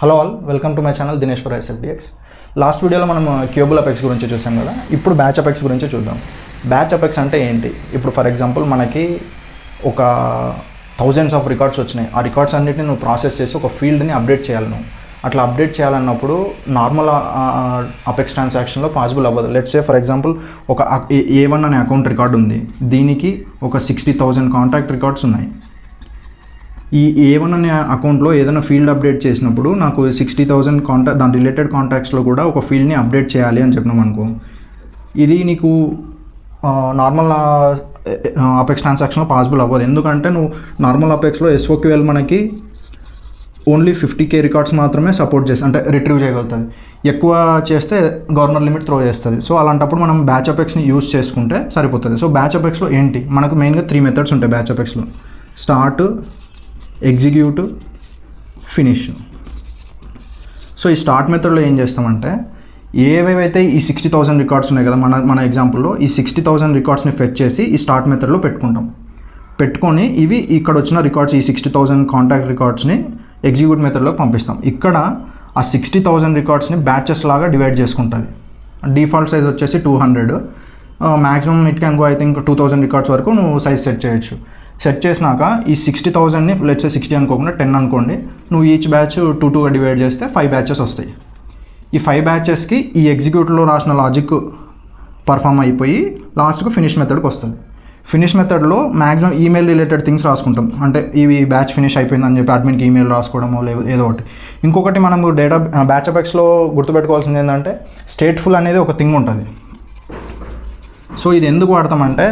Hello all, welcome to my channel Dinesh for SFDX. Last వీడియోలో మనం క్యూబుల్ apex గురించి చూసాం కదా. ఇప్పుడు బ్యాచ్ అపెక్స్ గురించి చూద్దాం. బ్యాచ్ అపెక్స్ అంటే ఏంటి? ఇప్పుడు ఫర్ ఎగ్జాంపుల్ మనకి ఒక థౌజండ్స్ ఆఫ్ రికార్డ్స్ వచ్చినాయి. ఆ రికార్డ్స్ అన్నిటిని నువ్వు ప్రాసెస్ చేసి ఒక ఫీల్డ్ని అప్డేట్ చేయాలి. నువ్వు అట్లా అప్డేట్ చేయాలన్నప్పుడు నార్మల్ అపెక్స్ ట్రాన్సాక్షన్లో పాసిబుల్ అవ్వదు. లెట్స్ సే ఫర్ ఎగ్జాంపుల్ ఒక A1 అనే అకౌంట్ రికార్డ్ ఉంది. దీనికి ఒక 60,000 కాంటాక్ట్ రికార్డ్స్ ఉన్నాయి. ఈ A1 అనే అకౌంట్లో ఏదైనా ఫీల్డ్ అప్డేట్ చేసినప్పుడు నాకు 60,000 దాని రిలేటెడ్ కాంటాక్ట్స్లో కూడా ఒక ఫీల్డ్ని అప్డేట్ చేయాలి అని చెప్పినాం అనుకో. ఇది నీకు నార్మల్ అపెక్స్ ట్రాన్సాక్షన్లో పాసిబుల్ అవ్వదు. ఎందుకంటే నువ్వు నార్మల్ అపెక్స్లో SOQL మనకి ఓన్లీ 50K రికార్డ్స్ మాత్రమే సపోర్ట్ చేస్తుంది, అంటే రిట్రీవ్ చేయగలుగుతుంది. ఎక్కువ చేస్తే గవర్నర్ లిమిట్ త్రో చేస్తుంది. సో అలాంటప్పుడు మనం బ్యాచ్ అపెక్స్ని యూజ్ చేసుకుంటే సరిపోతుంది. సో బ్యాచ్ అపెక్స్లో ఏంటి, మనకు మెయిన్గా 3 మెథడ్స్ ఉంటాయి బ్యాచ్ అపెక్స్లో: స్టార్ట్, ఎగ్జిక్యూట్, ఫినిష్. సో ఈ స్టార్ట్ మెథడ్లో ఏం చేస్తామంటే ఏవేవైతే ఈ 60,000 రికార్డ్స్ ఉన్నాయి కదా, మన ఎగ్జాంపుల్లో ఈ 60,000 రికార్డ్స్ని ఫెచ్ చేసి ఈ స్టార్ట్ మెథడ్లో పెట్టుకొని ఇవి ఇక్కడ వచ్చిన రికార్డ్స్, ఈ 60,000 కాంటాక్ట్ రికార్డ్స్ని ఎగ్జిక్యూట్ మెథడ్లోకి పంపిస్తాం. ఇక్కడ ఆ 60,000 రికార్డ్స్ని బ్యాచెస్ లాగా డివైడ్ చేసుకుంటుంది. డిఫాల్ట్ సైజ్ వచ్చేసి 200. Maximum it can go I think 2,000 records వరకు నువ్వు సైజ్ సెట్ చేయొచ్చు. సెట్ చేసినాక ఈ 60,000ని లెట్స్ 60 అనుకోకుండా 10 అనుకోండి. నువ్వు ఈచ్ బ్యాచ్ 2గా డివైడ్ చేస్తే 5 బ్యాచెస్ వస్తాయి. ఈ 5 బ్యాచెస్కి ఈ ఎగ్జిక్యూట్లో రాసిన లాజిక్ పర్ఫామ్ అయిపోయి లాస్ట్కు ఫినిష్ మెథడ్కి వస్తుంది. ఫినిష్ మెథడ్లో మ్యాక్సిమం ఈమెయిల్ రిలేటెడ్ థింగ్స్ రాసుకుంటాం. అంటే ఇవి బ్యాచ్ ఫినిష్ అయిపోయిందని చెప్పి అడ్మిన్కి ఈమెయిల్ రాసుకోవడమో లేదు ఏదో ఒకటి. ఇంకొకటి మనం బ్యాచ్ అపెక్స్లో గుర్తుపెట్టుకోవాల్సింది ఏంటంటే స్టేట్ఫుల్ అనేది ఒక థింగ్ ఉంటుంది. సో ఇది ఎందుకు వాడతామంటే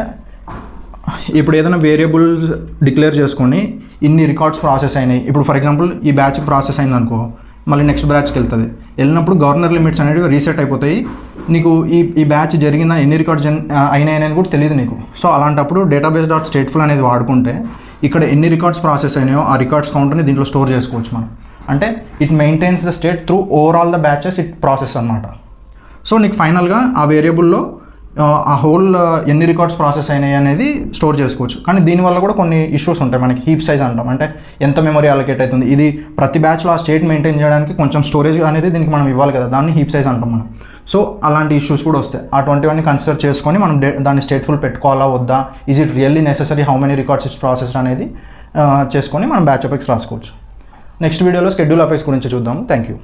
ఇప్పుడు ఏదైనా వేరియబుల్స్ డిక్లేర్ చేసుకొని ఇన్ని రికార్డ్స్ ప్రాసెస్ అయినాయి. ఇప్పుడు ఫర్ ఎగ్జాంపుల్ ఈ బ్యాచ్ ప్రాసెస్ అయింది అనుకో, మళ్ళీ నెక్స్ట్ బ్యాచ్కి వెళ్తుంది. వెళ్ళినప్పుడు గవర్నర్ లిమిట్స్ అనేవి రీసెట్ అయిపోతాయి. నీకు ఈ బ్యాచ్ జరిగిందని ఎన్ని రికార్డ్స్ అయినాయని కూడా తెలియదు నీకు. సో అలాంటప్పుడు డేటాబేస్ డాట్ స్టేట్ఫుల్ అనేది వాడుకుంటే ఇక్కడ ఎన్ని రికార్డ్స్ ప్రాసెస్ అయినాయో ఆ రికార్డ్స్ కౌంట్ని దీంట్లో స్టోర్ చేసుకోవచ్చు మనం. అంటే it maintains the state through overall the batches it process అనమాట. సో నీకు ఫైనల్గా ఆ వేరియబుల్లో ఆ హోల్ ఎన్ని రికార్డ్స్ ప్రాసెస్ అయినాయి అనేది స్టోర్ చేసుకోవచ్చు. కానీ దీనివల్ల కూడా కొన్ని ఇష్యూస్ ఉంటాయి. మనకి హీప్ సైజ్ అంటాం, అంటే ఎంత మెమరీ అలొకేట్ అవుతుంది. ఇది ప్రతి బ్యాచ్లో ఆ స్టేట్ మెయింటైన్ చేయడానికి కొంచెం స్టోరేజ్ అనేది దీనికి మనం ఇవ్వాలి కదా, దాన్ని హీప్ సైజ్ అంటాం మనం. సో అలాంటి ఇష్యూస్ కూడా వస్తాయి. అటువంటివన్నీ కన్సిడర్ చేసుకొని మనం దాన్ని స్టేట్ఫుల్ పెట్టుకోవాలా వద్దా, is it really necessary, how many records it's process అనేది చేసుకొని మనం బ్యాచ్ అపెక్స్ రాసుకోవచ్చు. నెక్స్ట్ వీడియోలో షెడ్యూల్ అపెక్స్ గురించి చూద్దాము. Thank you.